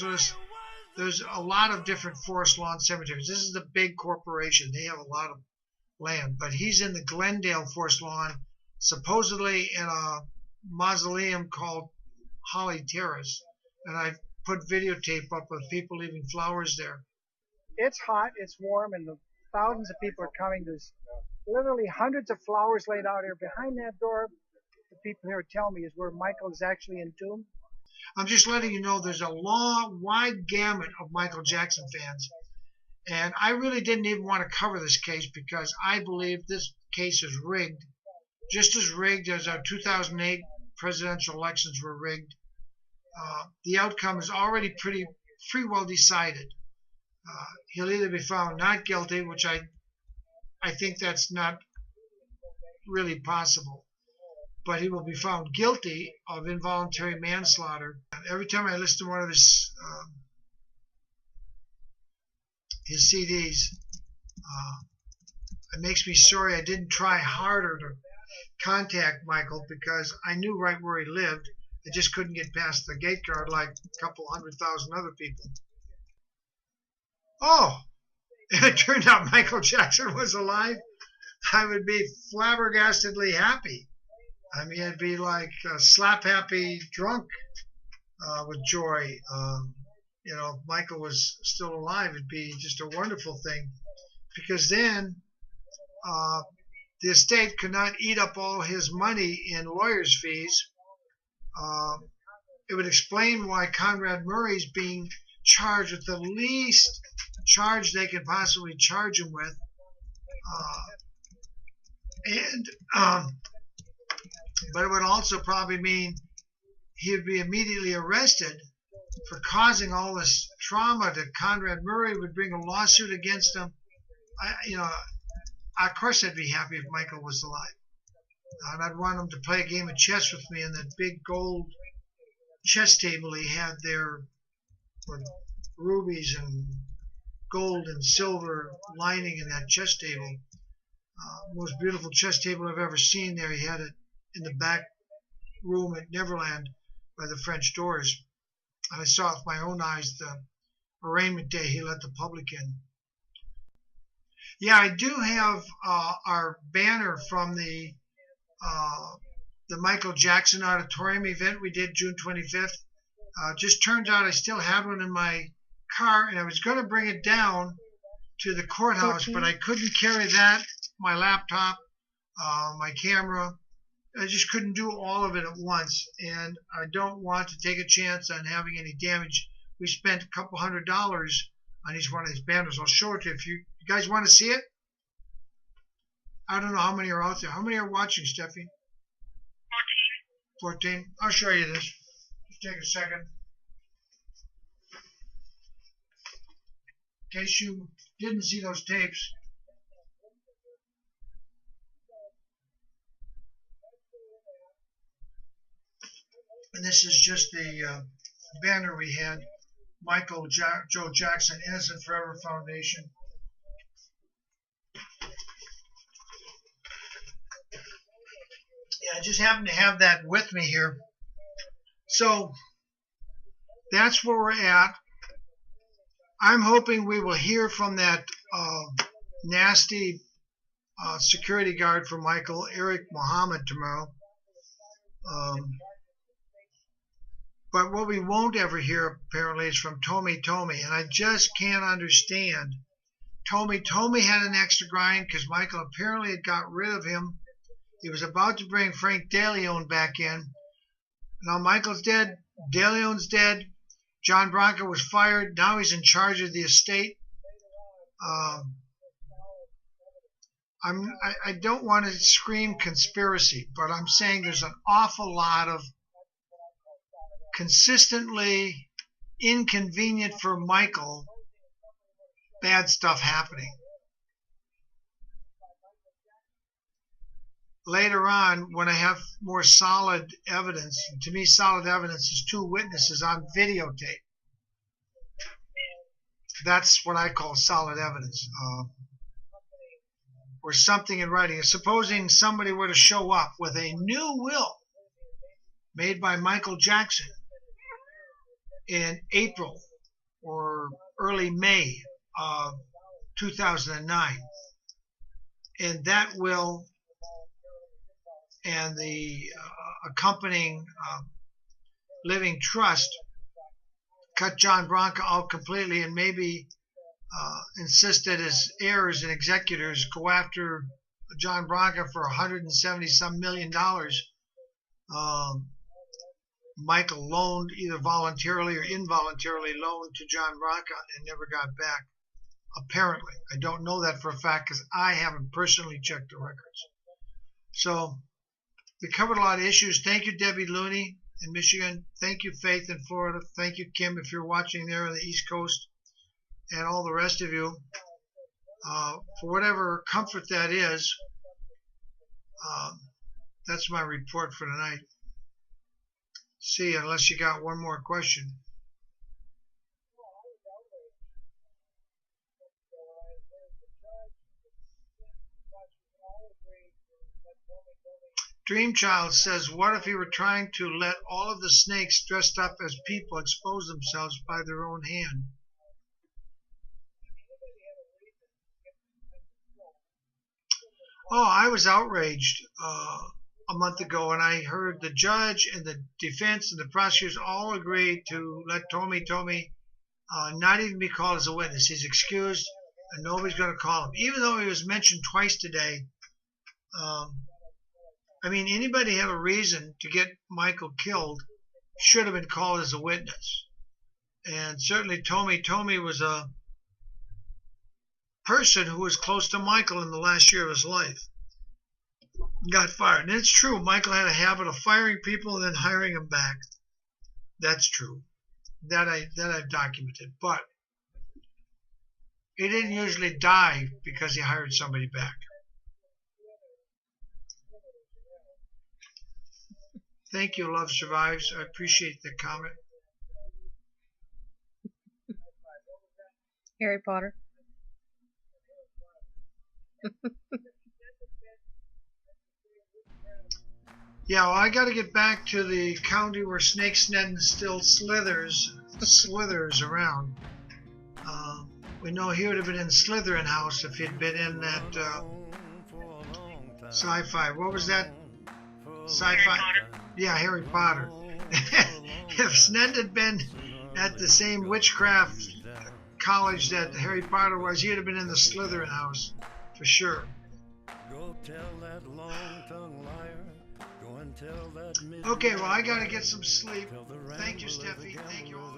there's a lot of different forest lawn cemeteries. This is the big corporation. They have a lot of land, but he's in the Glendale Forest Lawn, supposedly in a mausoleum called Holly Terrace, and I've put videotape up of people leaving flowers there. It's hot, it's warm, and the thousands of people are coming. There's literally hundreds of flowers laid out here. Behind that door, the people here tell me, is where Michael is actually entombed. I'm just letting you know there's a long, wide gamut of Michael Jackson fans. And I really didn't even want to cover this case because I believe this case is rigged, just as rigged as our 2008 presidential elections were rigged. The outcome is already pretty well decided. He'll either be found not guilty, which I think that's not really possible, but he will be found guilty of involuntary manslaughter. Every time I listen to one of his CDs, it makes me sorry I didn't try harder to contact Michael, because I knew right where he lived. I just couldn't get past the gate guard like a couple 100,000 other people. Oh, it turned out Michael Jackson was alive. I would be flabbergastedly happy. I mean, it'd be like slap happy drunk with joy. You know, if Michael was still alive, it'd be just a wonderful thing, because then the estate could not eat up all his money in lawyers' fees. It would explain why Conrad Murray's being charged with the least charge they could possibly charge him with. But it would also probably mean he would be immediately arrested for causing all this trauma to Conrad Murray, would bring a lawsuit against him. Of course I'd be happy if Michael was alive. And I'd want him to play a game of chess with me on that big gold chess table he had there with rubies and gold and silver lining in that chess table. Most beautiful chess table I've ever seen there. He had it in the back room at Neverland by the French doors. And I saw with my own eyes the arraignment day he let the public in. Yeah, I do have our banner from the Michael Jackson Auditorium event we did June 25th. Just turns out I still had one in my car, and I was going to bring it down to the courthouse, but I couldn't carry that, my laptop, my camera. I just couldn't do all of it at once, and I don't want to take a chance on having any damage. We spent a couple $100 on each one of these banners. I'll show it to you if you guys want to see it. I don't know how many are out there. How many are watching, Steffi? 14. I'll show you this. Just take a second. In case you didn't see those tapes. And this is just the banner we had. Michael Joe Jackson, Innocent Forever Foundation. Yeah, I just happen to have that with me here. So that's where we're at. I'm hoping we will hear from that nasty security guard for Michael, Eric Muhammad, tomorrow. But what we won't ever hear, apparently, is from Tommy, and I just can't understand. Tommy had an extra grind because Michael apparently had got rid of him. He was about to bring Frank DeLeon back in. Now Michael's dead, DeLeon's dead, John Bronco was fired, now he's in charge of the estate. I don't want to scream conspiracy, but I'm saying there's an awful lot of consistently inconvenient for Michael bad stuff happening. Later on, when I have more solid evidence, to me solid evidence is 2 witnesses on videotape. That's what I call solid evidence. Or something in writing. Supposing somebody were to show up with a new will made by Michael Jackson in April or early May of 2009. And that will and the accompanying living trust cut John Branca out completely and maybe insist that his heirs and executors go after John Branca for $170-some million. Michael loaned, either voluntarily or involuntarily loaned to John Branca and never got back. Apparently. I don't know that for a fact because I haven't personally checked the records. So we covered a lot of issues. Thank you, Debbie Looney in Michigan. Thank you, Faith in Florida. Thank you, Kim, if you're watching there on the East Coast, and all the rest of you. For whatever comfort that is, that's my report for tonight. See, unless you got one more question. Dreamchild says, what if he were trying to let all of the snakes dressed up as people expose themselves by their own hand? Oh, I was outraged a month ago, and I heard the judge and the defense and the prosecutors all agreed to let Tommy not even be called as a witness. He's excused, and nobody's going to call him, even though he was mentioned twice today. I mean, anybody had a reason to get Michael killed should have been called as a witness. And certainly Tommy was a person who was close to Michael in the last year of his life. Got fired. And it's true, Michael had a habit of firing people and then hiring them back. That's true. That I've documented. But he didn't usually die because he hired somebody back. Thank you, Love Survives. I appreciate the comment. Harry Potter. Yeah, well, I got to get back to the county where Snake Sneddon still slithers around. We know he would have been in Slytherin House if he'd been in that sci-fi. What was that? Sci-fi? Yeah, Harry Potter. If Sned had been at the same witchcraft college that Harry Potter was, he'd have been in the Slytherin House for sure. Okay, well, I gotta get some sleep. Thank you, Steffi. Thank you all.